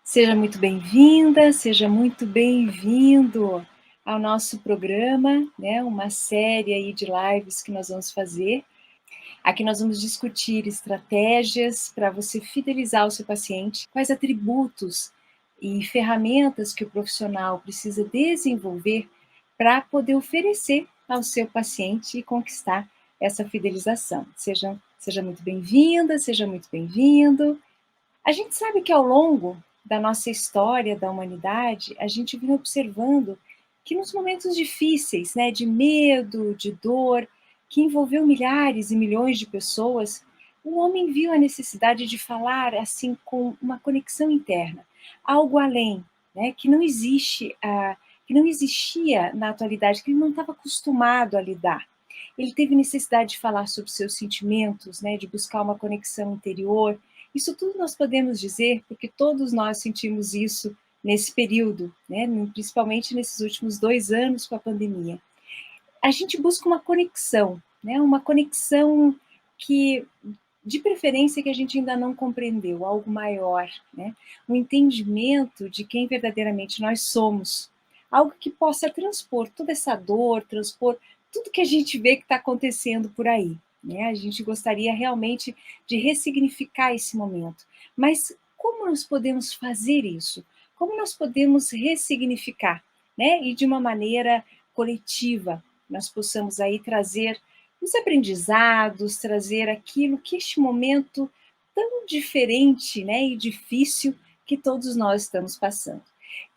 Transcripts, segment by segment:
Seja muito bem-vinda, seja muito bem-vindo ao nosso programa, né, uma série aí de lives que nós vamos fazer. Aqui nós vamos discutir estratégias para você fidelizar o seu paciente, quais atributos e ferramentas que o profissional precisa desenvolver para poder oferecer ao seu paciente e conquistar essa fidelização. Seja muito bem-vinda, seja muito bem-vindo. A gente sabe que ao longo da nossa história da humanidade, a gente vem observando que nos momentos difíceis, né, de medo, de dor, que envolveu milhares e milhões de pessoas, o homem viu a necessidade de falar assim com uma conexão interna, algo além, né, que não existia na atualidade, que ele não estava acostumado a lidar. Ele teve necessidade de falar sobre seus sentimentos, né, de buscar uma conexão interior. Isso tudo nós podemos dizer porque todos nós sentimos isso nesse período, né? Principalmente nesses últimos 2 anos com a pandemia. A gente busca uma conexão, né? Uma conexão que, de preferência, que a gente ainda não compreendeu, algo maior, né? Um entendimento de quem verdadeiramente nós somos, algo que possa transpor toda essa dor, transpor tudo que a gente vê que está acontecendo por aí. Né? A gente gostaria realmente de ressignificar esse momento. Mas como nós podemos fazer isso? Como nós podemos ressignificar, né? E de uma maneira coletiva, nós possamos aí trazer os aprendizados, trazer aquilo que este momento tão diferente, né, e difícil que todos nós estamos passando.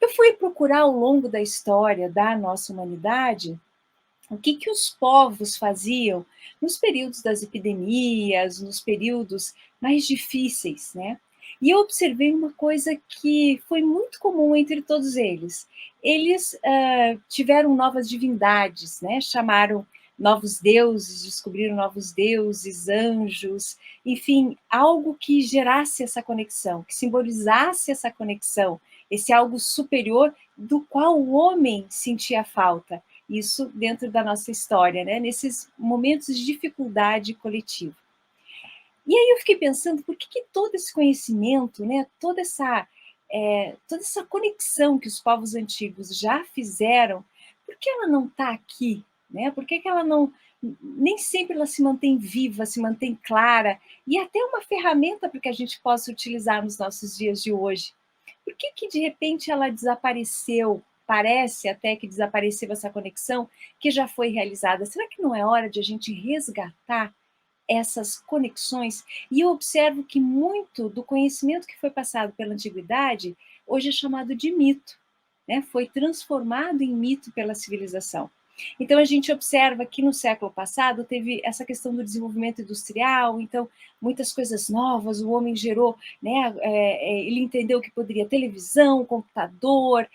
Eu fui procurar ao longo da história da nossa humanidade o que os povos faziam nos períodos das epidemias, nos períodos mais difíceis, né? E eu observei uma coisa que foi muito comum entre todos eles. Eles tiveram novas divindades, né? Chamaram novos deuses, descobriram novos deuses, anjos, enfim, algo que gerasse essa conexão, que simbolizasse essa conexão, esse algo superior do qual o homem sentia falta. Isso dentro da nossa história, né? Nesses momentos de dificuldade coletiva. E aí eu fiquei pensando, por que todo esse conhecimento, né? Toda essa conexão que os povos antigos já fizeram, por que ela não está aqui? Né? Por que ela não... Nem sempre ela se mantém viva, se mantém clara, e até uma ferramenta para que a gente possa utilizar nos nossos dias de hoje. Por que de repente ela desapareceu? Parece até que desapareceu essa conexão que já foi realizada. Será que não é hora de a gente resgatar essas conexões? E eu observo que muito do conhecimento que foi passado pela antiguidade hoje é chamado de mito, né? Foi transformado em mito pela civilização. Então, a gente observa que no século passado teve essa questão do desenvolvimento industrial, então, muitas coisas novas, o homem gerou, né, ele entendeu que poderia televisão, computador,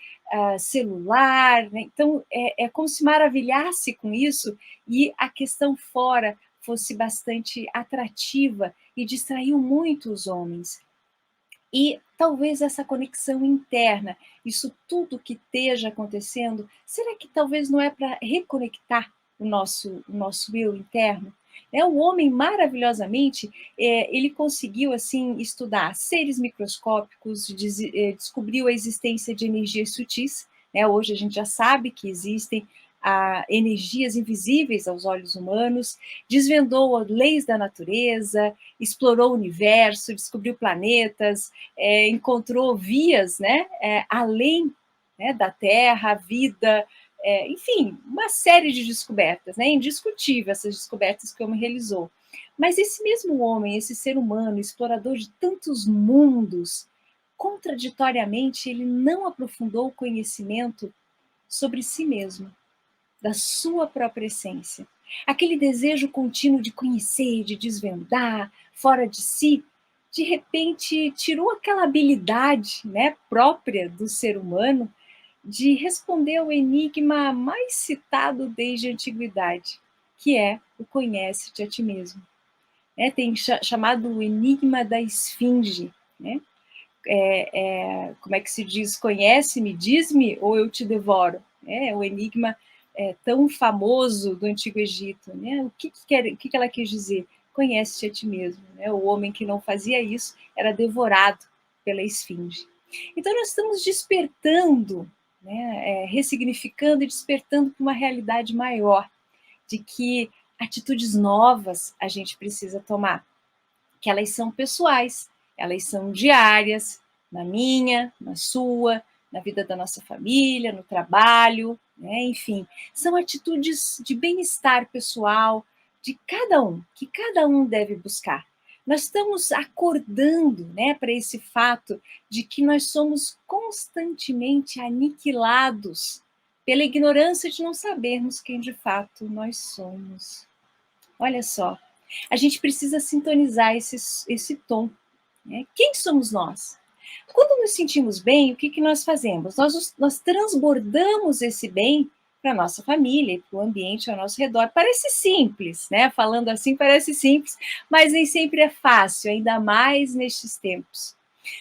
celular, né? Então, é como se maravilhasse com isso e a questão fora fosse bastante atrativa e distraiu muito os homens. E talvez essa conexão interna, isso tudo que esteja acontecendo, será que talvez não é para reconectar o nosso eu interno? O homem, maravilhosamente, ele conseguiu assim estudar seres microscópicos, descobriu a existência de energias sutis. Hoje a gente já sabe que existem energias invisíveis aos olhos humanos, desvendou as leis da natureza, explorou o universo, descobriu planetas, encontrou vias, né, além, né, da Terra, a vida, enfim, uma série de descobertas, né, indiscutível essas descobertas que o homem realizou. Mas esse mesmo homem, esse ser humano, explorador de tantos mundos, contraditoriamente, ele não aprofundou o conhecimento sobre si mesmo, da sua própria essência. Aquele desejo contínuo de conhecer, de desvendar, fora de si, de repente tirou aquela habilidade, né, própria do ser humano de responder ao enigma mais citado desde a antiguidade, que é o conhece-te a ti mesmo. Tem chamado o enigma da esfinge, né? Como é que se diz? Conhece-me, diz-me ou eu te devoro? O enigma tão famoso do Antigo Egito. Né? O que ela quis dizer? Conhece-te a ti mesmo. Né? O homem que não fazia isso era devorado pela esfinge. Então, nós estamos despertando, né, ressignificando e despertando para uma realidade maior, de que atitudes novas a gente precisa tomar, que elas são pessoais, elas são diárias, na minha, na sua, na vida da nossa família, no trabalho, né? Enfim, são atitudes de bem-estar pessoal de cada um, que cada um deve buscar. Nós estamos acordando, né, para esse fato de que nós somos constantemente aniquilados pela ignorância de não sabermos quem de fato nós somos. Olha só, a gente precisa sintonizar esse tom, né? Quem somos nós? Quando nos sentimos bem, o que nós fazemos? Nós transbordamos esse bem para a nossa família e para o ambiente ao nosso redor. Parece simples, né? Falando assim parece simples, mas nem sempre é fácil, ainda mais nestes tempos.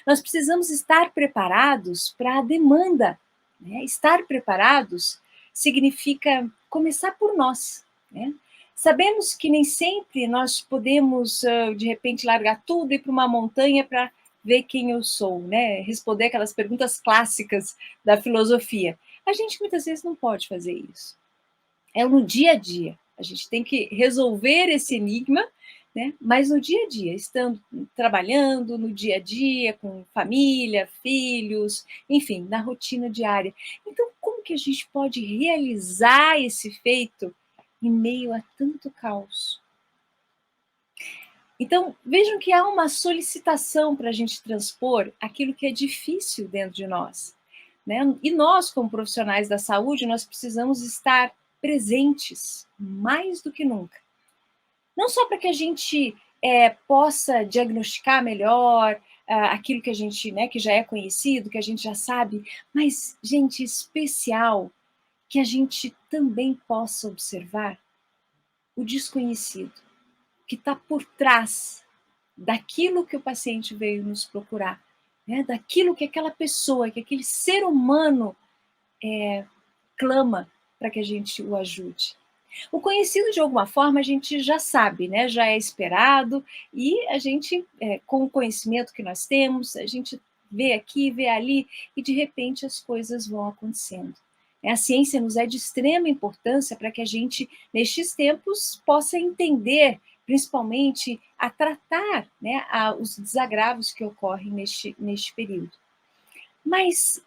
Nós precisamos estar preparados para a demanda, né? Estar preparados significa começar por nós, né? Sabemos que nem sempre nós podemos, de repente, largar tudo e ir para uma montanha para ver quem eu sou, né? Responder aquelas perguntas clássicas da filosofia. A gente muitas vezes não pode fazer isso. É no dia a dia. A gente tem que resolver esse enigma, né? Mas no dia a dia, estando trabalhando no dia a dia, com família, filhos, enfim, na rotina diária. Então, como que a gente pode realizar esse feito em meio a tanto caos? Então, vejam que há uma solicitação para a gente transpor aquilo que é difícil dentro de nós, né? E nós, como profissionais da saúde, nós precisamos estar presentes mais do que nunca. Não só para que a gente possa diagnosticar melhor aquilo que a gente, né, que já é conhecido, que a gente já sabe, mas, gente, especial, que a gente também possa observar o desconhecido, que está por trás daquilo que o paciente veio nos procurar, né? Daquilo que aquela pessoa, que aquele ser humano clama para que a gente o ajude. O conhecido, de alguma forma, a gente já sabe, né? Já é esperado, e a gente, com o conhecimento que nós temos, a gente vê aqui, vê ali, e de repente as coisas vão acontecendo. A ciência nos é de extrema importância para que a gente, nestes tempos, possa entender, principalmente, a tratar, né, os desagravos que ocorrem neste período. Mas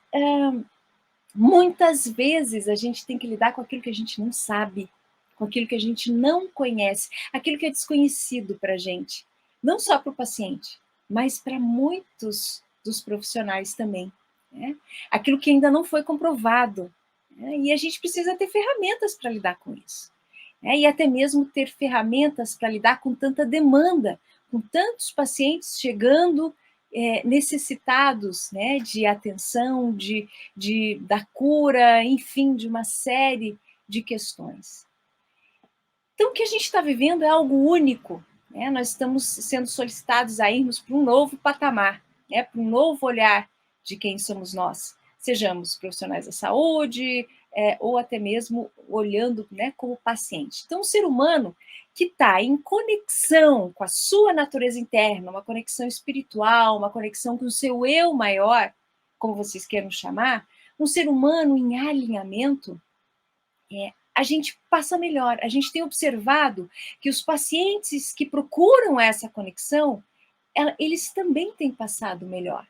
muitas vezes a gente tem que lidar com aquilo que a gente não sabe, com aquilo que a gente não conhece, aquilo que é desconhecido para a gente. Não só para o paciente, mas para muitos dos profissionais também, né? Aquilo que ainda não foi comprovado, né? E a gente precisa ter ferramentas para lidar com isso, né? E até mesmo ter ferramentas para lidar com tanta demanda, com tantos pacientes chegando necessitados, né, de atenção, da cura, enfim, de uma série de questões. Então, o que a gente está vivendo é algo único, né? Nós estamos sendo solicitados a irmos para um novo patamar, né? Para um novo olhar de quem somos nós, sejamos profissionais da saúde, ou até mesmo olhando, né, como paciente. Então, o ser humano que está em conexão com a sua natureza interna, uma conexão espiritual, uma conexão com o seu eu maior, como vocês queiram chamar, um ser humano em alinhamento, a gente passa melhor. A gente tem observado que os pacientes que procuram essa conexão, eles também têm passado melhor,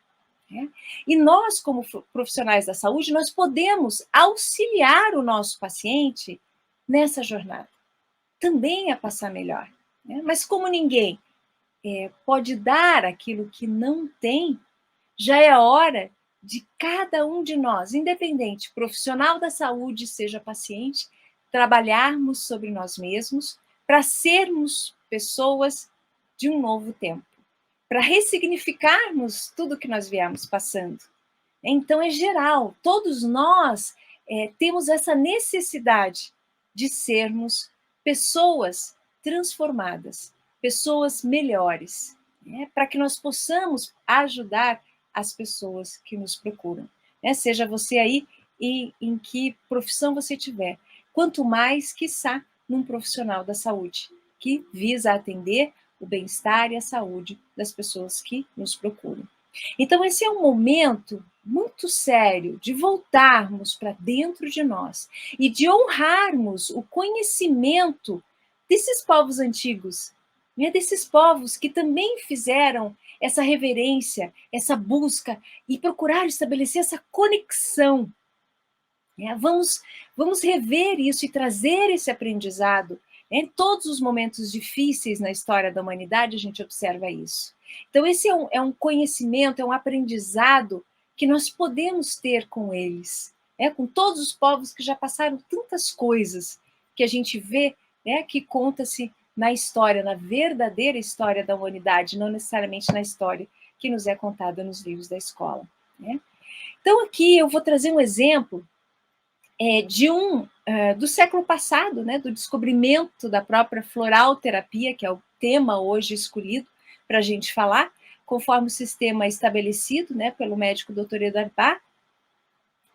né? E nós, como profissionais da saúde, nós podemos auxiliar o nosso paciente nessa jornada, também a passar melhor, né? Mas como ninguém pode dar aquilo que não tem, já é hora de cada um de nós, independente, profissional da saúde, seja paciente, trabalharmos sobre nós mesmos para sermos pessoas de um novo tempo, para ressignificarmos tudo que nós viemos passando. Então, é geral, todos nós temos essa necessidade de sermos pessoas transformadas, pessoas melhores, né? Para que nós possamos ajudar as pessoas que nos procuram, né? Seja você aí em que profissão você tiver, quanto mais, quiçá, num profissional da saúde, que visa atender o bem-estar e a saúde das pessoas que nos procuram. Então, esse é um momento muito sério de voltarmos para dentro de nós e de honrarmos o conhecimento desses povos antigos, né? Desses povos que também fizeram essa reverência, essa busca e procuraram estabelecer essa conexão. Né? Vamos rever isso e trazer esse aprendizado. Em todos os momentos difíceis na história da humanidade, a gente observa isso. Então, esse é um conhecimento, é um aprendizado que nós podemos ter com eles, né? Com todos os povos que já passaram tantas coisas que a gente vê, né, que conta-se na história, na verdadeira história da humanidade, não necessariamente na história que nos é contada nos livros da escola. Né? Então, aqui eu vou trazer um exemplo do século passado, né, do descobrimento da própria floralterapia, que é o tema hoje escolhido para a gente falar, conforme o sistema estabelecido, né, pelo médico Dr. Edward Bach,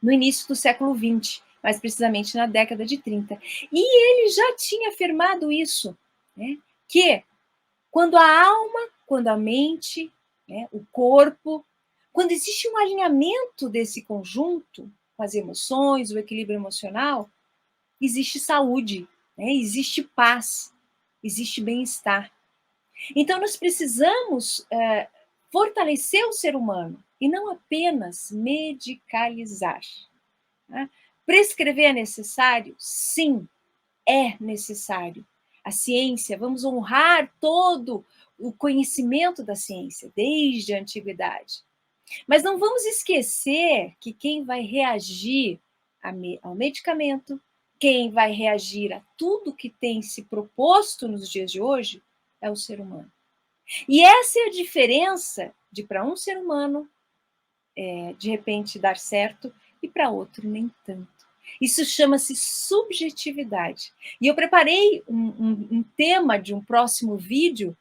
no início do século XX, mais precisamente na década de 30. E ele já tinha afirmado isso, né, que quando a alma, quando a mente, né, o corpo, quando existe um alinhamento desse conjunto, com as emoções, o equilíbrio emocional, existe saúde, né? Existe paz, existe bem-estar. Então, nós precisamos fortalecer o ser humano e não apenas medicalizar. Né? Prescrever é necessário? Sim, é necessário. A ciência, vamos honrar todo o conhecimento da ciência, desde a antiguidade. Mas não vamos esquecer que quem vai reagir ao medicamento, quem vai reagir a tudo que tem se proposto nos dias de hoje, é o ser humano. E essa é a diferença de para um ser humano, de repente, dar certo e para outro nem tanto. Isso chama-se subjetividade. E eu preparei um tema de um próximo vídeo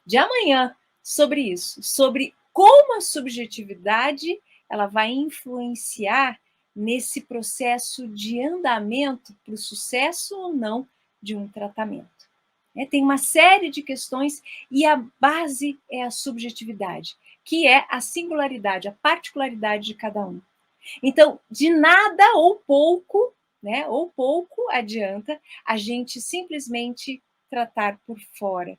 de amanhã sobre isso, sobre como a subjetividade ela vai influenciar nesse processo de andamento para o sucesso ou não de um tratamento. Tem uma série de questões e a base é a subjetividade, que é a singularidade, a particularidade de cada um. Então, de nada ou pouco, né, ou pouco adianta a gente simplesmente tratar por fora.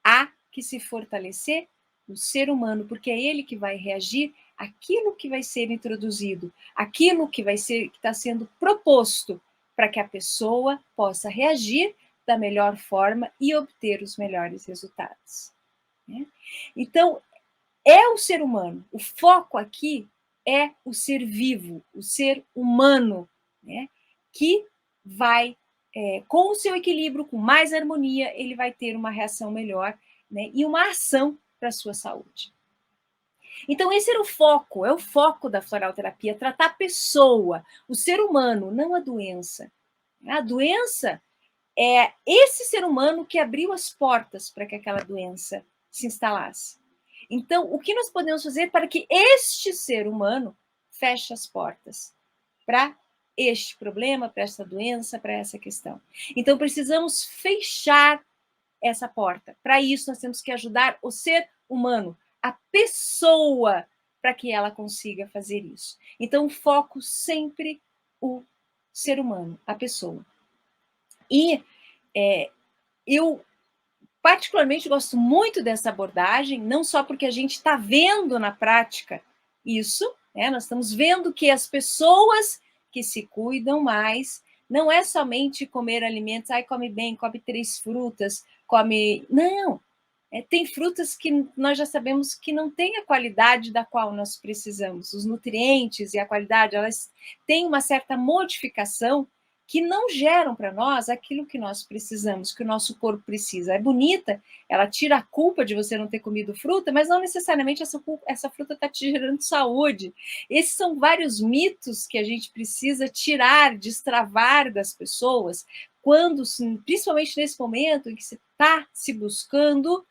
Há que se fortalecer o ser humano, porque é ele que vai reagir àquilo que vai ser introduzido, aquilo que vai ser que está sendo proposto, para que a pessoa possa reagir da melhor forma e obter os melhores resultados. Né? Então, é o ser humano. O foco aqui é o ser vivo, o ser humano, né? Que vai, com o seu equilíbrio, com mais harmonia, ele vai ter uma reação melhor, né? E uma ação para a sua saúde. Então, esse era o foco, é o foco da floralterapia, tratar a pessoa, o ser humano, não a doença. A doença é esse ser humano que abriu as portas para que aquela doença se instalasse. Então, o que nós podemos fazer para que este ser humano feche as portas para este problema, para essa doença, para essa questão? Então, precisamos fechar essa porta. Para isso, nós temos que ajudar o ser humano, a pessoa, para que ela consiga fazer isso. Então, foco sempre o ser humano, a pessoa. E eu particularmente gosto muito dessa abordagem, não só porque a gente está vendo na prática isso, né? Nós estamos vendo que as pessoas que se cuidam mais não é somente comer alimentos, come bem, come 3 frutas, come. Não! Tem frutas que nós já sabemos que não têm a qualidade da qual nós precisamos. Os nutrientes e a qualidade, elas têm uma certa modificação que não geram para nós aquilo que nós precisamos, que o nosso corpo precisa. É bonita, ela tira a culpa de você não ter comido fruta, mas não necessariamente essa fruta está te gerando saúde. Esses são vários mitos que a gente precisa tirar, destravar das pessoas, quando, principalmente nesse momento em que se está se buscando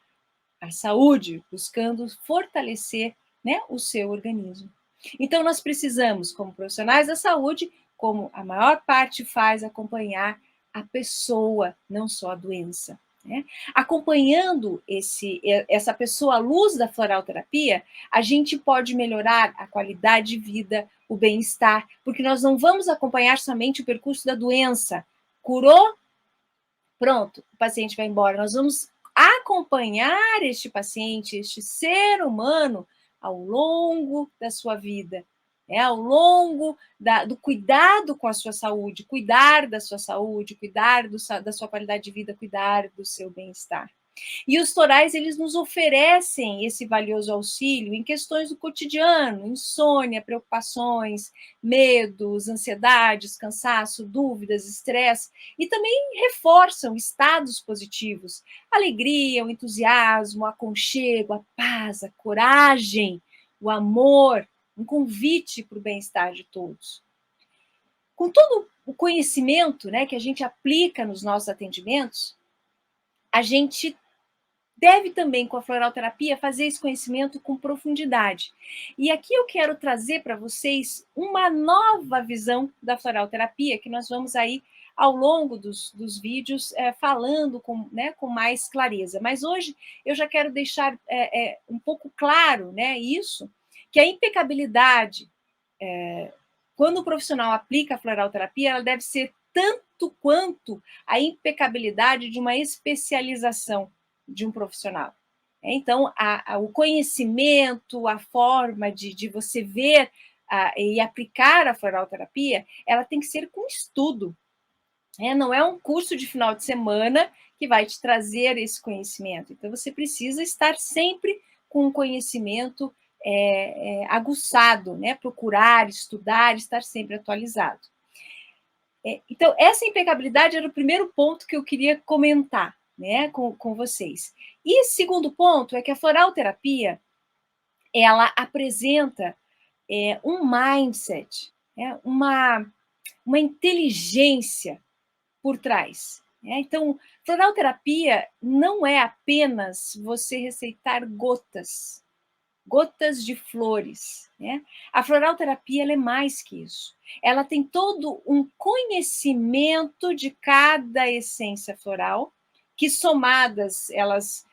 a saúde, buscando fortalecer, né, o seu organismo. Então, nós precisamos, como profissionais da saúde, como a maior parte faz, acompanhar a pessoa, não só a doença. né? Acompanhando essa pessoa à luz da floralterapia, a gente pode melhorar a qualidade de vida, o bem-estar, porque nós não vamos acompanhar somente o percurso da doença. Curou, pronto, o paciente vai embora. Nós vamos acompanhar este paciente, este ser humano, ao longo da sua vida, ao longo do cuidado com a sua saúde, cuidar da sua saúde, cuidar da sua qualidade de vida, cuidar do seu bem-estar. E os torais, eles nos oferecem esse valioso auxílio em questões do cotidiano, insônia, preocupações, medos, ansiedades, cansaço, dúvidas, estresse, e também reforçam estados positivos, alegria, o entusiasmo, o aconchego, a paz, a coragem, o amor, um convite para o bem-estar de todos. Com todo o conhecimento, né, que a gente aplica nos nossos atendimentos, a gente deve também, com a floralterapia, fazer esse conhecimento com profundidade. E aqui eu quero trazer para vocês uma nova visão da floralterapia, que nós vamos aí, ao longo dos vídeos, falando com mais clareza. Mas hoje eu já quero deixar um pouco claro, né, isso, que a impecabilidade, quando o profissional aplica a floralterapia, ela deve ser tanto quanto a impecabilidade de uma especialização de um profissional. Então, o conhecimento, a forma de você ver e aplicar a floralterapia, ela tem que ser com estudo. Não é um curso de final de semana que vai te trazer esse conhecimento. Então, você precisa estar sempre com um conhecimento aguçado, né? Procurar, estudar, estar sempre atualizado. Então, essa impecabilidade era o primeiro ponto que eu queria comentar, né, com vocês. E segundo ponto é que a floralterapia, ela apresenta um mindset, uma inteligência por trás. Então, floralterapia não é apenas você receitar gotas de flores. A floralterapia ela é mais que isso. Ela tem todo um conhecimento de cada essência floral, que somadas elas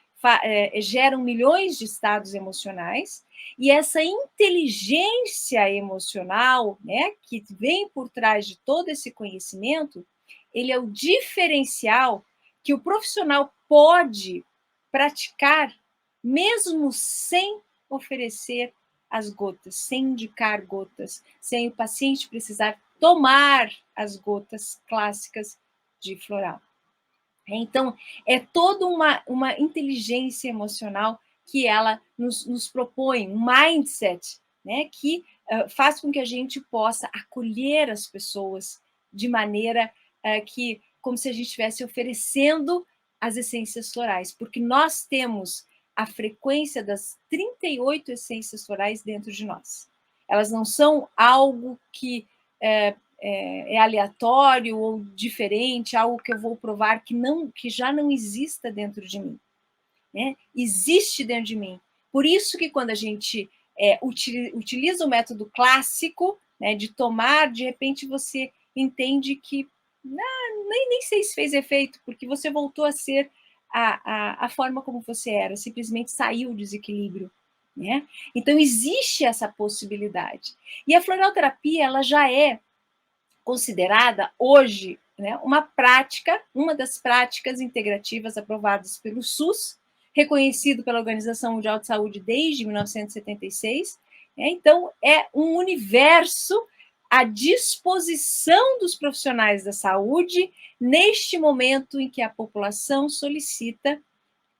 geram milhões de estados emocionais, e essa inteligência emocional, que vem por trás de todo esse conhecimento, ele é o diferencial que o profissional pode praticar, mesmo sem oferecer as gotas, sem indicar gotas, sem o paciente precisar tomar as gotas clássicas de floral. Então, é toda uma inteligência emocional que ela nos propõe, um mindset, né, que faz com que a gente possa acolher as pessoas de maneira que, como se a gente estivesse oferecendo as essências florais, porque nós temos a frequência das 38 essências florais dentro de nós. Elas não são algo que é aleatório ou diferente, algo que eu vou provar que já não exista dentro de mim. Existe dentro de mim. Por isso que quando a gente utiliza o método clássico, de tomar, de repente você entende que nem sei se fez efeito, porque você voltou a ser a forma como você era, simplesmente saiu o desequilíbrio. Então, existe essa possibilidade. E a floralterapia, ela já é considerada hoje uma das práticas integrativas aprovadas pelo SUS, reconhecido pela Organização Mundial de Saúde desde 1976. Então, é um universo à disposição dos profissionais da saúde neste momento em que a população solicita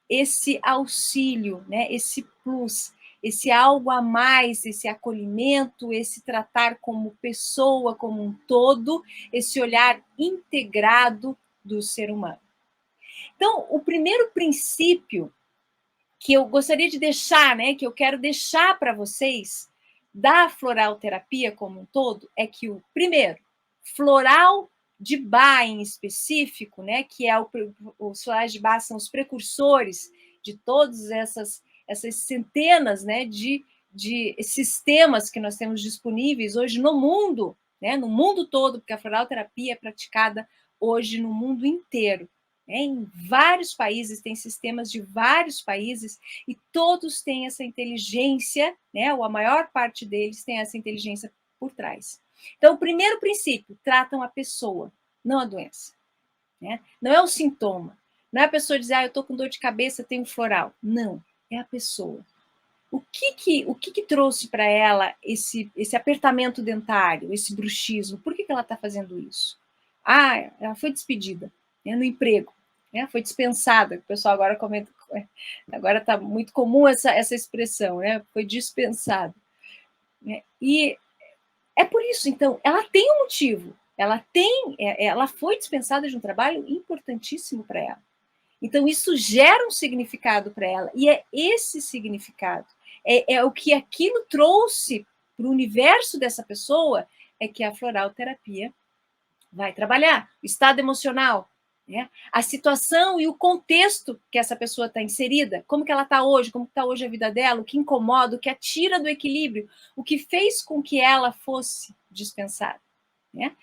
esse auxílio, esse plus, esse algo a mais, esse acolhimento, esse tratar como pessoa, como um todo, esse olhar integrado do ser humano. Então, o primeiro princípio que eu gostaria de deixar, que eu quero deixar para vocês da floralterapia como um todo, é que o primeiro, floral de Bach em específico, que é os florais de Bach são os precursores de todas essas centenas de sistemas que nós temos disponíveis hoje no mundo, no mundo todo, porque a floralterapia é praticada hoje no mundo inteiro. Em vários países, tem sistemas de vários países, e todos têm essa inteligência, né? Ou a maior parte deles tem essa inteligência por trás. Então, o primeiro princípio, tratam a pessoa, não a doença. Né? Não é o sintoma. Não é a pessoa dizer, eu estou com dor de cabeça, tenho floral. Não, é a pessoa. O que trouxe para ela esse apertamento dentário, esse bruxismo? Por que ela está fazendo isso? Ela foi despedida, né, no emprego, né, foi dispensada. O pessoal agora comenta, agora está muito comum essa expressão, né, foi dispensada. Né, e é por isso, então, ela tem um motivo, ela foi dispensada de um trabalho importantíssimo para ela. Então, isso gera um significado para ela, e é esse significado, é o que aquilo trouxe para o universo dessa pessoa, é que a floralterapia vai trabalhar. O estado emocional, né? A situação e o contexto que essa pessoa está inserida, como que ela está hoje, como está hoje a vida dela, o que incomoda, o que a tira do equilíbrio, o que fez com que ela fosse dispensada. Né?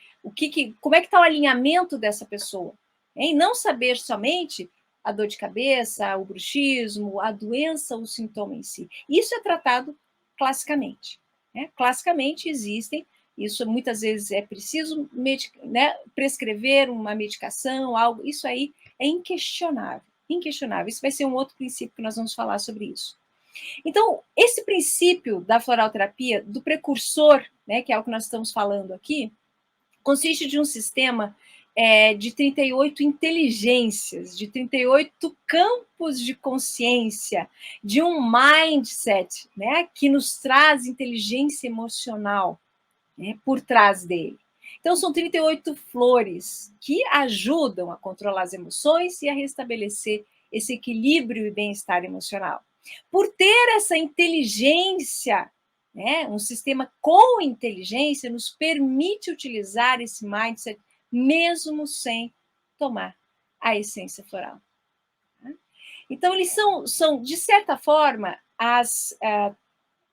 Como é que está o alinhamento dessa pessoa? Em não saber somente a dor de cabeça, o bruxismo, a doença, o sintoma em si. Isso é tratado classicamente. Né? Classicamente existem, isso muitas vezes é preciso né, prescrever uma medicação, algo, isso aí é inquestionável. Inquestionável. Isso vai ser um outro princípio que nós vamos falar sobre isso. Então, esse princípio da floralterapia, do precursor, né, que é o que nós estamos falando aqui, consiste de um sistema de 38 inteligências, de 38 campos de consciência, de um mindset, né, que nos traz inteligência emocional, né, por trás dele. Então, são 38 flores que ajudam a controlar as emoções e a restabelecer esse equilíbrio e bem-estar emocional. Por ter essa inteligência, né, um sistema com inteligência nos permite utilizar esse mindset mesmo sem tomar a essência floral. Então, eles são de certa forma,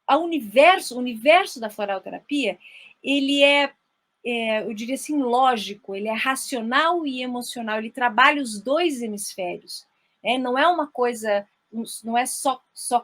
o universo da floralterapia, ele eu diria assim, lógico, ele é racional e emocional, ele trabalha os dois hemisférios. Não é uma coisa, não é só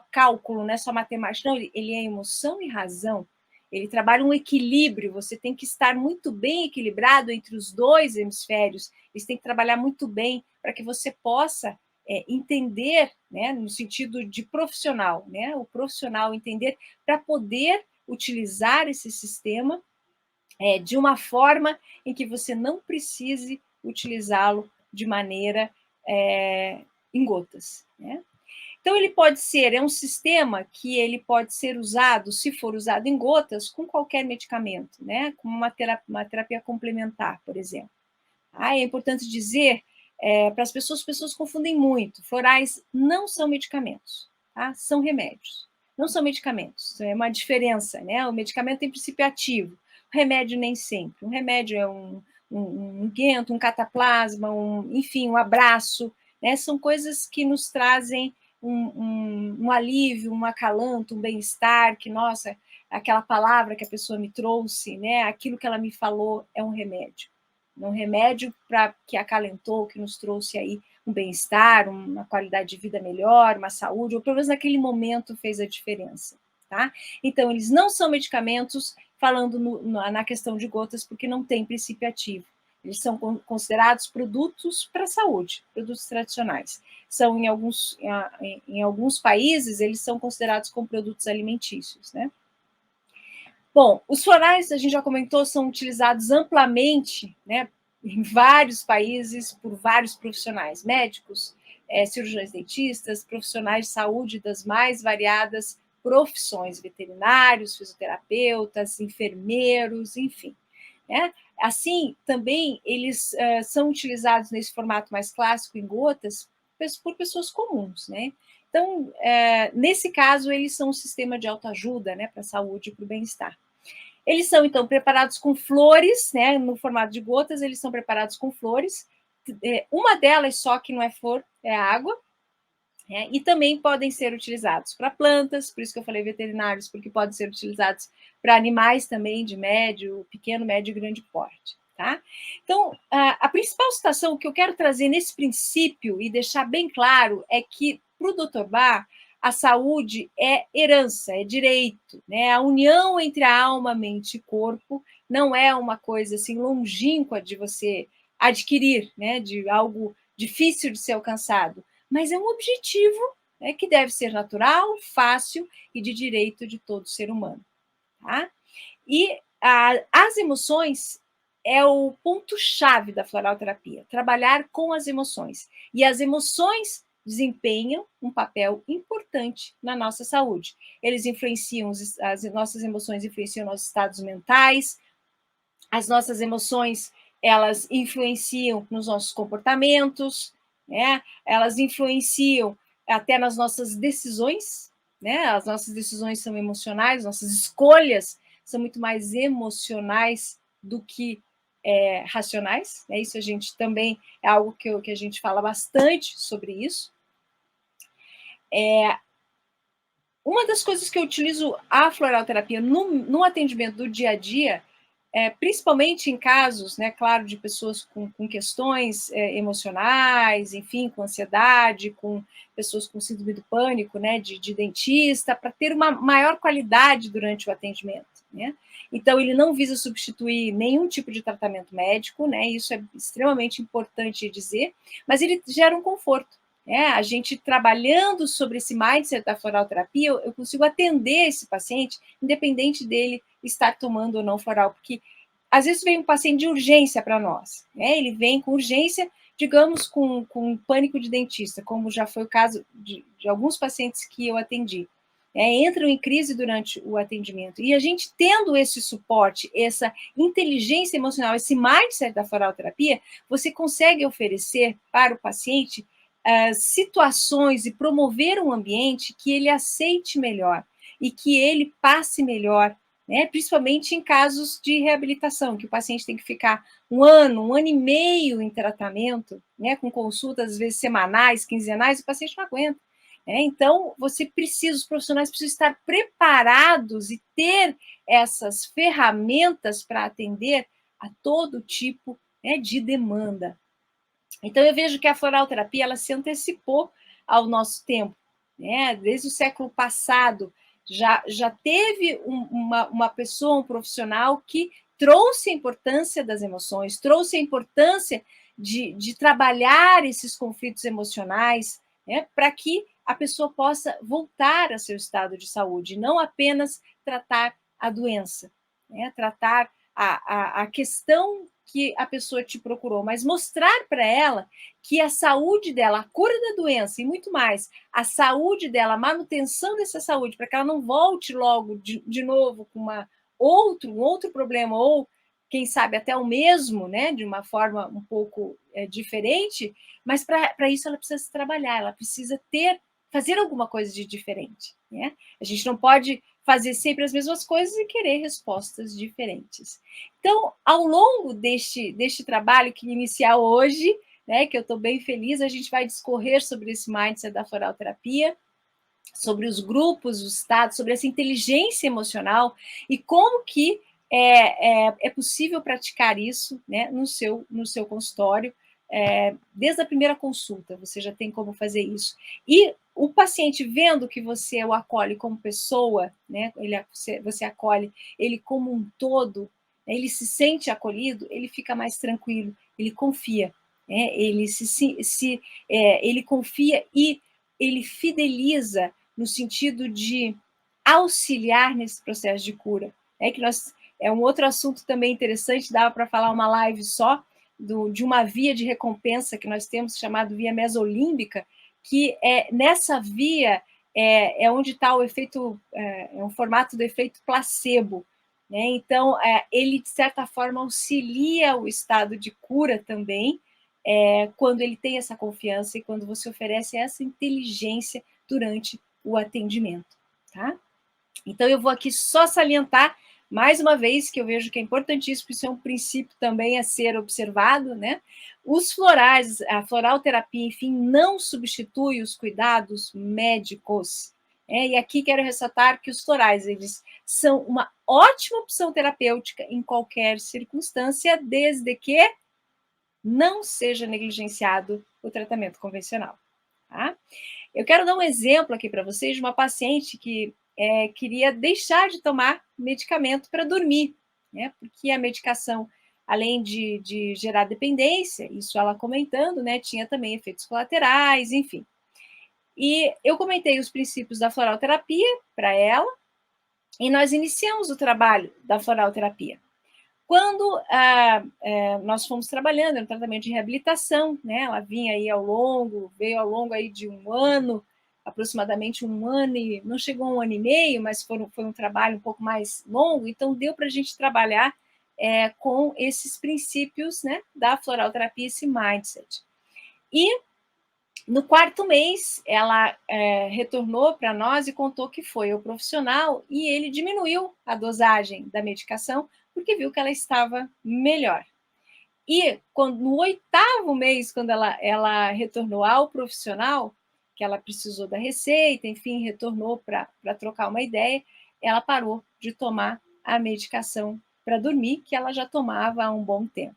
cálculo, não é só matemática, não, ele é emoção e razão. Ele trabalha um equilíbrio, você tem que estar muito bem equilibrado entre os dois hemisférios, eles têm que trabalhar muito bem para que você possa entender, né, no sentido de profissional, né, o profissional entender para poder utilizar esse sistema de uma forma em que você não precise utilizá-lo de maneira em gotas. Né? Então, ele pode ser, é um sistema que ele pode ser usado, se for usado em gotas, com qualquer medicamento, né? Como uma terapia complementar, por exemplo. É importante dizer para as pessoas confundem muito. Florais não são medicamentos, tá? São remédios. Não são medicamentos, é uma diferença, né? O medicamento tem princípio ativo, o remédio nem sempre. Um remédio é um guento, um cataplasma, enfim, um abraço, né? São coisas que nos trazem um alívio, um acalanto, um bem-estar, que, nossa, aquela palavra que a pessoa me trouxe, né? Aquilo que ela me falou é um remédio. Um remédio que acalentou, que nos trouxe aí um bem-estar, uma qualidade de vida melhor, uma saúde, ou pelo menos naquele momento fez a diferença. Tá? Então, eles não são medicamentos, falando na questão de gotas, porque não tem princípio ativo. Eles são considerados produtos para a saúde, produtos tradicionais. São, em alguns países, eles são considerados como produtos alimentícios, né? Bom, os florais, a gente já comentou, são utilizados amplamente, né, em vários países, por vários profissionais, médicos, cirurgiões dentistas, profissionais de saúde das mais variadas profissões, veterinários, fisioterapeutas, enfermeiros, enfim. Né? Assim, também, eles são utilizados nesse formato mais clássico, em gotas, por pessoas comuns, né? Então, nesse caso, eles são um sistema de autoajuda, né, para a saúde e para o bem-estar. Eles são, então, preparados com flores, né, no formato de gotas, eles são preparados com flores. Uma delas só que não é flor, é água. E também podem ser utilizados para plantas, por isso que eu falei veterinários, porque podem ser utilizados para animais também de médio, pequeno, médio e grande porte. tá? Então, a principal citação que eu quero trazer nesse princípio e deixar bem claro é que, para o Dr. Bach, a saúde é herança, é direito, né? A união entre a alma, mente e corpo não é uma coisa assim longínqua de você adquirir, né? De algo difícil de ser alcançado, mas é um objetivo, né, que deve ser natural, fácil e de direito de todo ser humano, tá? E as emoções é o ponto-chave da floral terapia, trabalhar com as emoções. E as emoções desempenham um papel importante na nossa saúde. Eles influenciam, as nossas emoções influenciam nossos estados mentais, as nossas emoções, elas influenciam nos nossos comportamentos, né? Elas influenciam até nas nossas decisões, né? As nossas decisões são emocionais, nossas escolhas são muito mais emocionais do que racionais. Né? Isso a gente também é algo que a gente fala bastante sobre isso. Uma das coisas que eu utilizo a floralterapia no atendimento do dia a dia, principalmente em casos, né, claro, de pessoas com questões emocionais, enfim, com ansiedade, com pessoas com síndrome do pânico, né, de dentista, para ter uma maior qualidade durante o atendimento, né? Então, ele não visa substituir nenhum tipo de tratamento médico, né? Isso é extremamente importante dizer, mas ele gera um conforto. A gente trabalhando sobre esse mindset da floralterapia, eu consigo atender esse paciente, independente dele estar tomando ou não floral, porque às vezes vem um paciente de urgência para nós, né? Ele vem com urgência, digamos, com pânico de dentista, como já foi o caso de alguns pacientes que eu atendi. Entram em crise durante o atendimento. E a gente tendo esse suporte, essa inteligência emocional, esse mindset da floralterapia, você consegue oferecer para o paciente situações e promover um ambiente que ele aceite melhor e que ele passe melhor, né? Principalmente em casos de reabilitação, que o paciente tem que ficar um ano e meio em tratamento, né? Com consultas, às vezes, semanais, quinzenais, o paciente não aguenta. Então, os profissionais precisam estar preparados e ter essas ferramentas para atender a todo tipo, né, de demanda. Então, eu vejo que a floralterapia ela se antecipou ao nosso tempo. Né? Desde o século passado, já teve uma pessoa, um profissional, que trouxe a importância das emoções, trouxe a importância de trabalhar esses conflitos emocionais, né? Para que a pessoa possa voltar a seu estado de saúde, não apenas tratar a doença, né? Tratar a questão que a pessoa te procurou, mas mostrar para ela que a saúde dela, a cura da doença e muito mais, a saúde dela, a manutenção dessa saúde, para que ela não volte logo de novo com um outro problema, ou quem sabe até o mesmo, né, de uma forma um pouco diferente, mas para isso ela precisa se trabalhar, ela precisa fazer alguma coisa de diferente. Né? A gente não pode fazer sempre as mesmas coisas e querer respostas diferentes. Então, ao longo deste trabalho que iniciar hoje, né, que eu estou bem feliz, a gente vai discorrer sobre esse mindset da floralterapia, sobre os grupos, os estados, sobre essa inteligência emocional e como que é possível praticar isso, né, no seu consultório, desde a primeira consulta, você já tem como fazer isso. E o paciente vendo que você o acolhe como pessoa, né, você acolhe ele como um todo, né, ele se sente acolhido, ele fica mais tranquilo, ele confia, né, ele confia e ele fideliza no sentido de auxiliar nesse processo de cura. É um outro assunto também interessante, dava para falar uma live só, de uma via de recompensa que nós temos, chamada via mesolímbica, que nessa via onde está o efeito, é um formato do efeito placebo. Né? Então, ele, de certa forma, auxilia o estado de cura também, quando ele tem essa confiança e quando você oferece essa inteligência durante o atendimento. Tá? Então, eu vou aqui só salientar mais uma vez, que eu vejo que é importantíssimo, isso é um princípio também a ser observado, né? Os florais, a floralterapia, enfim, não substitui os cuidados médicos. E aqui quero ressaltar que os florais, eles são uma ótima opção terapêutica em qualquer circunstância, desde que não seja negligenciado o tratamento convencional. Tá? Eu quero dar um exemplo aqui para vocês de uma paciente que queria deixar de tomar medicamento para dormir, né? Porque a medicação, além de gerar dependência, isso ela comentando, né? Tinha também efeitos colaterais, enfim. E eu comentei os princípios da floralterapia para ela, e nós iniciamos o trabalho da floralterapia. Quando nós fomos trabalhando no tratamento de reabilitação, né, ela vinha aí veio ao longo aí de um ano, aproximadamente um ano, e não chegou a um ano e meio, mas foi um trabalho um pouco mais longo, então deu para a gente trabalhar com esses princípios, né, da floralterapia, esse mindset. E no 4º mês, ela retornou para nós e contou que foi ao profissional e ele diminuiu a dosagem da medicação porque viu que ela estava melhor. E no 8º mês, quando ela retornou ao profissional, que ela precisou da receita, enfim, retornou para trocar uma ideia, ela parou de tomar a medicação para dormir, que ela já tomava há um bom tempo.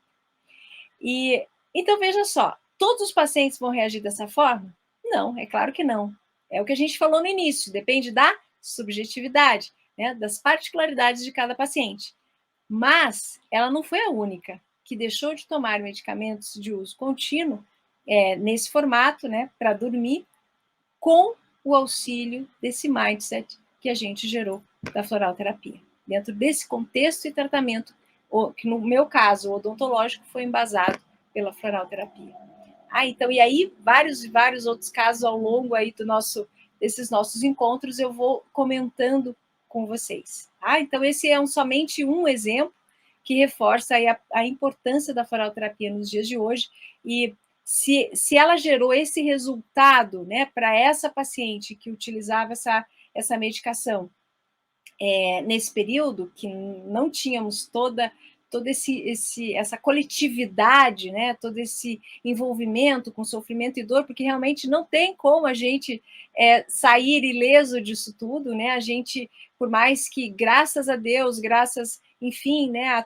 E então, veja só, todos os pacientes vão reagir dessa forma? Não, é claro que não. É o que a gente falou no início, depende da subjetividade, né, das particularidades de cada paciente. Mas ela não foi a única que deixou de tomar medicamentos de uso contínuo nesse formato, né, para dormir, com o auxílio desse mindset que a gente gerou da floralterapia. Dentro desse contexto e tratamento, que no meu caso, o odontológico, foi embasado pela floralterapia. Então, e aí, vários outros casos ao longo aí desses nossos encontros, eu vou comentando com vocês. Então, esse é somente um exemplo que reforça aí a importância da floralterapia nos dias de hoje, e se ela gerou esse resultado, né, para essa paciente que utilizava essa medicação nesse período, que não tínhamos toda essa coletividade, né, todo esse envolvimento com sofrimento e dor, porque realmente não tem como a gente sair ileso disso tudo, né? A gente, por mais que, graças a Deus, enfim, né,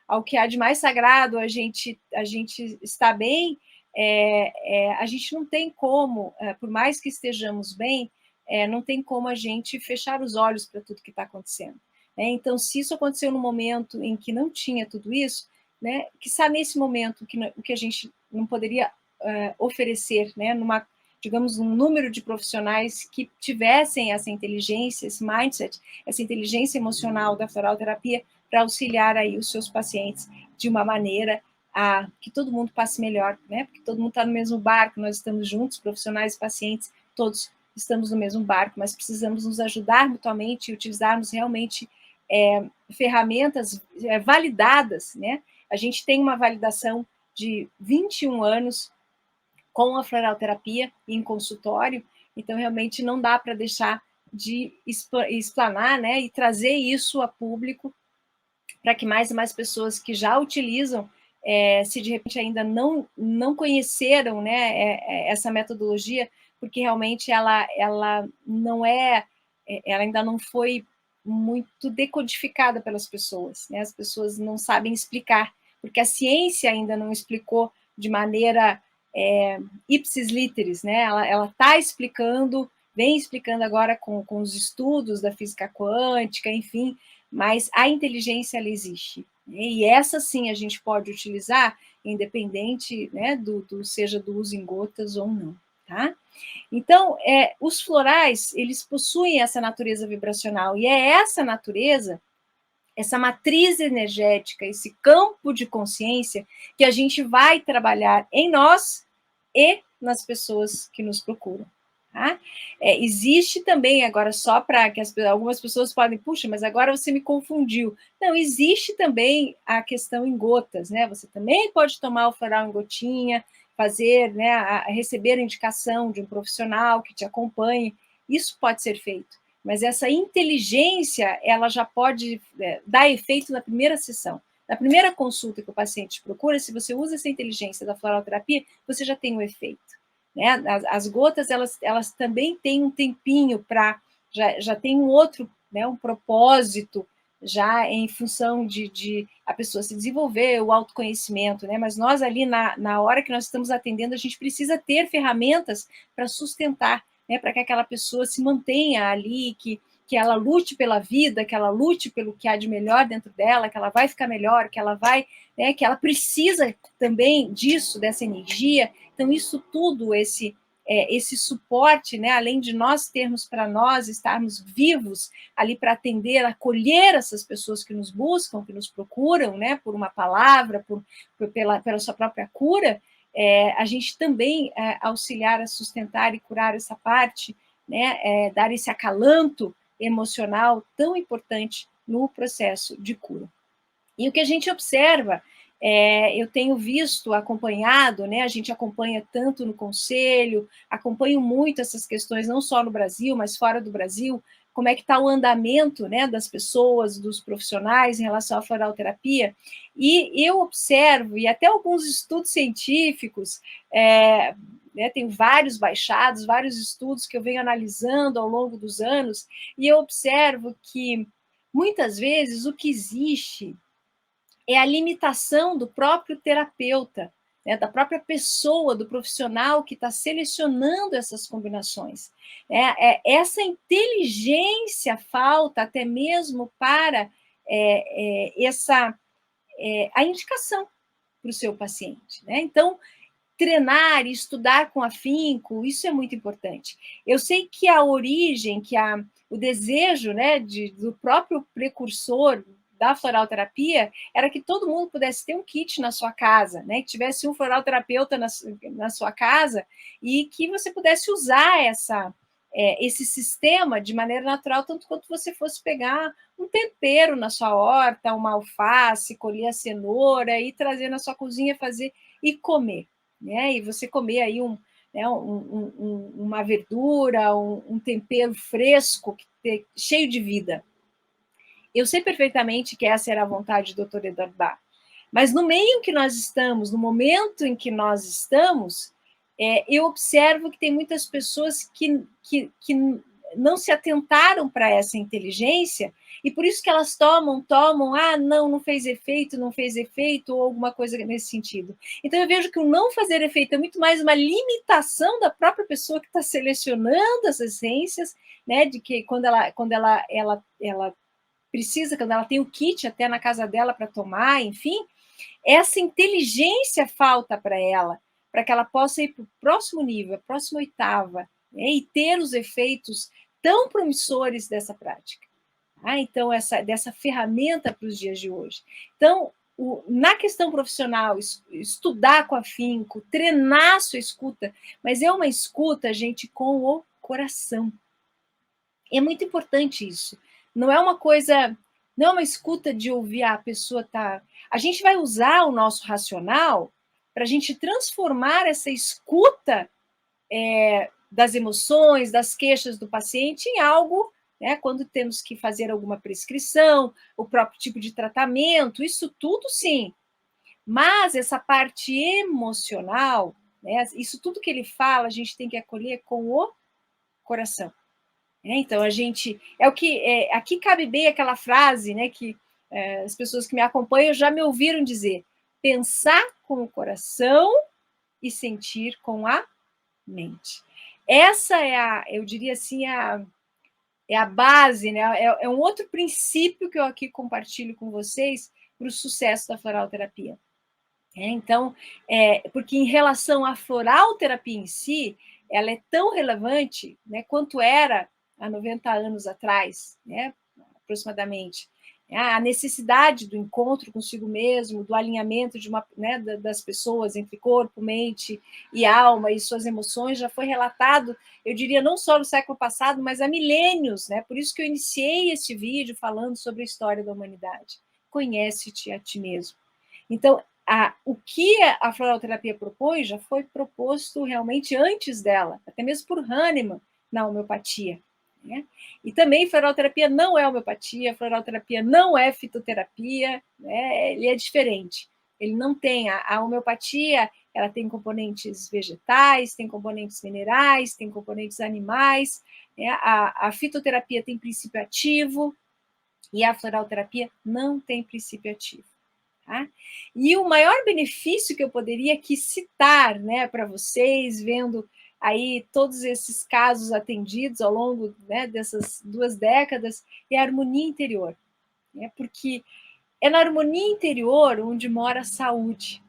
ao que há de mais sagrado, a gente está bem, a gente não tem como, por mais que estejamos bem, não tem como a gente fechar os olhos para tudo que está acontecendo. Então, se isso aconteceu no momento em que não tinha tudo isso, né, quiçá nesse momento que a gente não poderia oferecer, né, digamos, um número de profissionais que tivessem essa inteligência, esse mindset, essa inteligência emocional da floralterapia para auxiliar aí os seus pacientes de uma maneira a que todo mundo passe melhor, né, porque todo mundo está no mesmo barco, nós estamos juntos, profissionais e pacientes, todos estamos no mesmo barco, mas precisamos nos ajudar mutuamente e utilizarmos realmente ferramentas validadas, né? A gente tem uma validação de 21 anos com a floralterapia em consultório, então realmente não dá para deixar de explanar, né, e trazer isso a público para que mais e mais pessoas que já utilizam, se de repente ainda não conheceram, né, essa metodologia, porque realmente ela não ela ainda não foi muito decodificada pelas pessoas, né? As pessoas não sabem explicar, porque a ciência ainda não explicou de maneira ipsis literis, né? Ela está explicando, vem explicando agora com os estudos da física quântica, enfim, mas a inteligência ela existe. E essa sim a gente pode utilizar, independente, né, seja do uso em gotas ou não, tá? Então, os florais, eles possuem essa natureza vibracional, e é essa natureza, essa matriz energética, esse campo de consciência que a gente vai trabalhar em nós e nas pessoas que nos procuram. Tá? Existe também, agora só para que algumas pessoas podem, puxa, mas agora você me confundiu. Não, existe também a questão em gotas, né? Você também pode tomar o floral em gotinha, fazer, né, receber a indicação de um profissional que te acompanhe, isso pode ser feito. Mas essa inteligência, ela já pode dar efeito na primeira sessão. Na primeira consulta que o paciente procura, se você usa essa inteligência da floralterapia, você já tem o efeito. né? As gotas, elas também têm um tempinho para... Já tem um outro, né, um propósito, já em função de a pessoa se desenvolver, o autoconhecimento, né? Mas nós ali, na hora que nós estamos atendendo, a gente precisa ter ferramentas para sustentar, né? Para que aquela pessoa se mantenha ali, que ela lute pela vida, que ela lute pelo que há de melhor dentro dela, que ela vai ficar melhor, que ela vai, né, que ela precisa também disso, dessa energia. Então, isso tudo, esse suporte, né, além de nós termos para nós, estarmos vivos ali para atender, acolher essas pessoas que nos buscam, que nos procuram, né, por uma palavra, pela sua própria cura, a gente também auxiliar a sustentar e curar essa parte, né, dar esse acalanto emocional tão importante no processo de cura. E o que a gente observa, eu tenho visto, acompanhado, né, a gente acompanha tanto no conselho, acompanho muito essas questões, não só no Brasil, mas fora do Brasil, como é que está o andamento, né, das pessoas, dos profissionais em relação à floralterapia, e eu observo, e até alguns estudos científicos, né, tem vários baixados, vários estudos que eu venho analisando ao longo dos anos, e eu observo que, muitas vezes, o que existe é a limitação do próprio terapeuta, né, da própria pessoa, do profissional que está selecionando essas combinações. Essa inteligência falta até mesmo para a indicação para o seu paciente, né? Então, treinar e estudar com afinco, isso é muito importante. Eu sei que a origem, o desejo, né, do próprio precursor da floralterapia era que todo mundo pudesse ter um kit na sua casa, né, que tivesse um floralterapeuta na sua casa e que você pudesse usar esse sistema de maneira natural, tanto quanto você fosse pegar um tempero na sua horta, uma alface, colher a cenoura e trazer na sua cozinha, fazer e comer. Né? E você comer aí uma verdura, um tempero fresco, cheio de vida. Eu sei perfeitamente que essa era a vontade do Dr. Edward Bach. Mas no meio em que nós estamos, no momento em que nós estamos, eu observo que tem muitas pessoas que não se atentaram para essa inteligência, e por isso que elas tomam, não fez efeito, ou alguma coisa nesse sentido. Então, eu vejo que o não fazer efeito é muito mais uma limitação da própria pessoa que está selecionando as essências, né, de que quando ela precisa, quando ela tem o kit até na casa dela para tomar, enfim, essa inteligência falta para ela, para que ela possa ir para o próximo nível, a próxima oitava, né, e ter os efeitos tão promissores dessa prática. Então, dessa ferramenta para os dias de hoje. Então, na questão profissional, estudar com afinco, treinar a sua escuta, mas é uma escuta, gente, com o coração. É muito importante isso. Não é uma coisa, não é uma escuta de ouvir a pessoa tá. A gente vai usar o nosso racional para a gente transformar essa escuta das emoções, das queixas do paciente em algo, né, quando temos que fazer alguma prescrição, o próprio tipo de tratamento, isso tudo sim. Mas essa parte emocional, né, isso tudo que ele fala, a gente tem que acolher com o coração. Então, a gente... aqui cabe bem aquela frase, né, que as pessoas que me acompanham já me ouviram dizer: pensar com o coração e sentir com a mente. Essa eu diria assim, é a base, né? É um outro princípio que eu aqui compartilho com vocês para o sucesso da floralterapia. Então, porque em relação à floralterapia em si, ela é tão relevante, né, quanto era há 90 anos atrás, né, aproximadamente. A necessidade do encontro consigo mesmo, do alinhamento né, das pessoas entre corpo, mente e alma e suas emoções já foi relatado, eu diria, não só no século passado, mas há milênios, né? Por isso que eu iniciei este vídeo falando sobre a história da humanidade. Conhece-te a ti mesmo. Então, o que a floralterapia propõe já foi proposto realmente antes dela, até mesmo por Hahnemann na homeopatia. Né? E também floralterapia não é homeopatia, floralterapia não é fitoterapia, né? Ele é diferente. Ele não tem a homeopatia, ela tem componentes vegetais, tem componentes minerais, tem componentes animais, né? A fitoterapia tem princípio ativo e a floralterapia não tem princípio ativo. Tá? E o maior benefício que eu poderia aqui citar, né, para vocês, vendo aí todos esses casos atendidos ao longo, né, dessas 2 décadas, é a harmonia interior. Né? Porque é na harmonia interior onde mora a saúde.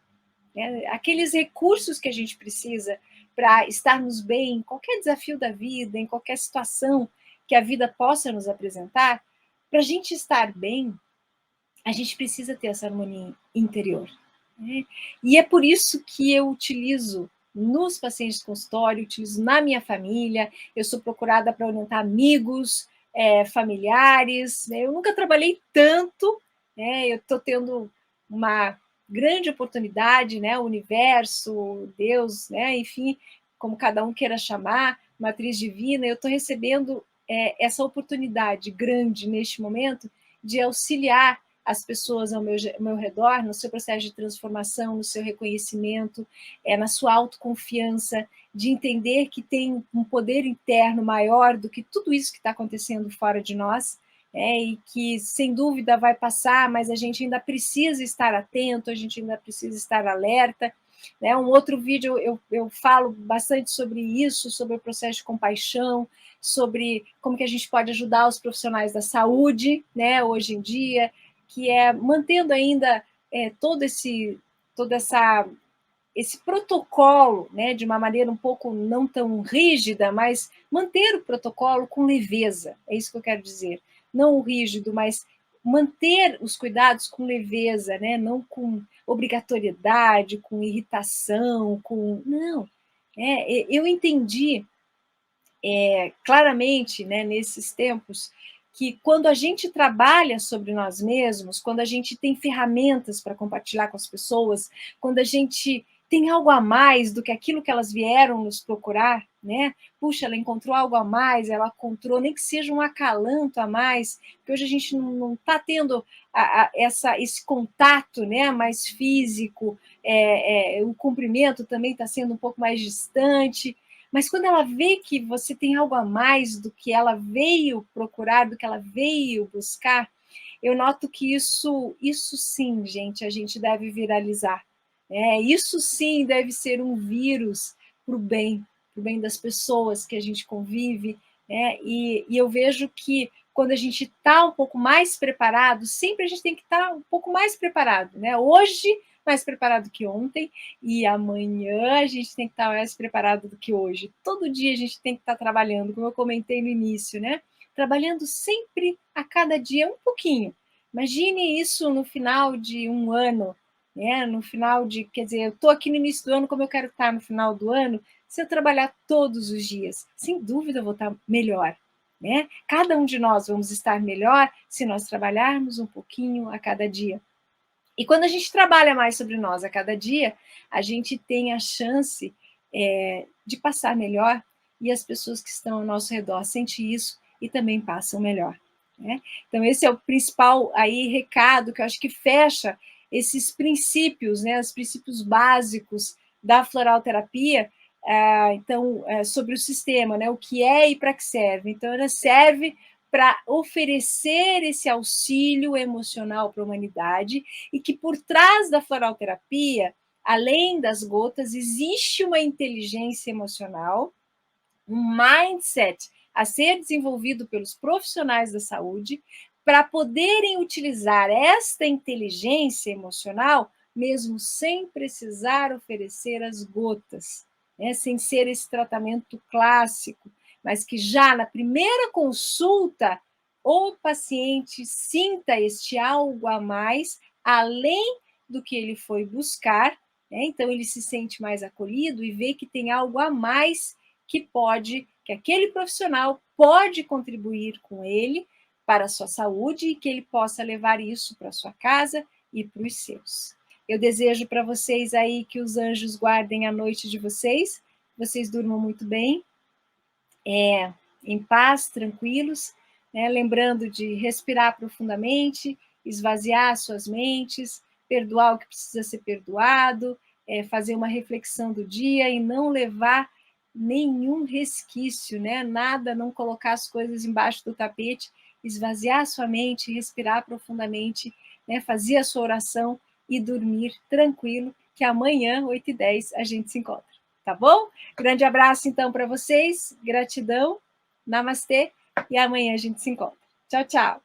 Né? Aqueles recursos que a gente precisa para estarmos bem em qualquer desafio da vida, em qualquer situação que a vida possa nos apresentar, para a gente estar bem, a gente precisa ter essa harmonia interior. Né? E é por isso que eu utilizo nos pacientes de consultório, utilizo na minha família, eu sou procurada para orientar amigos, familiares, né? Eu nunca trabalhei tanto, né? Eu estou tendo uma grande oportunidade, né? O universo, Deus, né? Enfim, como cada um queira chamar, matriz divina, eu estou recebendo essa oportunidade grande neste momento de auxiliar as pessoas ao meu redor, no seu processo de transformação, no seu reconhecimento, na sua autoconfiança, de entender que tem um poder interno maior do que tudo isso que está acontecendo fora de nós, e que, sem dúvida, vai passar, mas a gente ainda precisa estar atento, a gente ainda precisa estar alerta. Né? Um outro vídeo eu falo bastante sobre isso, sobre o processo de compaixão, sobre como que a gente pode ajudar os profissionais da saúde, né, hoje em dia, que é mantendo ainda esse protocolo, né, de uma maneira um pouco não tão rígida, mas manter o protocolo com leveza, é isso que eu quero dizer. Não o rígido, mas manter os cuidados com leveza, né, não com obrigatoriedade, com irritação, com... Não, eu entendi claramente, né, nesses tempos, que quando a gente trabalha sobre nós mesmos, quando a gente tem ferramentas para compartilhar com as pessoas, quando a gente tem algo a mais do que aquilo que elas vieram nos procurar, né? Puxa, ela encontrou algo a mais, ela encontrou nem que seja um acalanto a mais, porque hoje a gente não está tendo esse contato, né, mais físico, o cumprimento também está sendo um pouco mais distante. Mas quando ela vê que você tem algo a mais do que ela veio procurar, do que ela veio buscar, eu noto que isso sim, gente, a gente deve viralizar. Isso sim deve ser um vírus para o bem das pessoas que a gente convive. E eu vejo que quando a gente está um pouco mais preparado, sempre a gente tem que estar um pouco mais preparado. Né? Hoje, mais preparado que ontem, e amanhã a gente tem que estar mais preparado do que hoje. Todo dia a gente tem que estar trabalhando, como eu comentei no início, né? Trabalhando sempre, a cada dia, um pouquinho. Imagine isso no final de um ano, né? No final de, quer dizer, eu estou aqui no início do ano, como eu quero estar no final do ano, se eu trabalhar todos os dias, sem dúvida eu vou estar melhor. Né? Cada um de nós vamos estar melhor se nós trabalharmos um pouquinho a cada dia. E quando a gente trabalha mais sobre nós a cada dia, a gente tem a chance de passar melhor e as pessoas que estão ao nosso redor sentem isso e também passam melhor. Né? Então, esse é o principal aí recado que eu acho que fecha esses princípios, né, os princípios básicos da floralterapia, sobre o sistema, né, o que é e para que serve. Então, ela serve para oferecer esse auxílio emocional para a humanidade e que por trás da floralterapia, além das gotas, existe uma inteligência emocional, um mindset a ser desenvolvido pelos profissionais da saúde para poderem utilizar esta inteligência emocional mesmo sem precisar oferecer as gotas, né? Sem ser esse tratamento clássico, mas que já na primeira consulta o paciente sinta este algo a mais, além do que ele foi buscar, né? Então ele se sente mais acolhido e vê que tem algo a mais que aquele profissional pode contribuir com ele para a sua saúde e que ele possa levar isso para a sua casa e para os seus. Eu desejo para vocês aí que os anjos guardem a noite de vocês durmam muito bem, em paz, tranquilos, né? Lembrando de respirar profundamente, esvaziar suas mentes, perdoar o que precisa ser perdoado, fazer uma reflexão do dia e não levar nenhum resquício, né? Nada, não colocar as coisas embaixo do tapete, esvaziar a sua mente, respirar profundamente, né? Fazer a sua oração e dormir tranquilo, que amanhã, 8h10, a gente se encontra, tá bom? Grande abraço, então, para vocês, gratidão, namastê, e amanhã a gente se encontra. Tchau, tchau!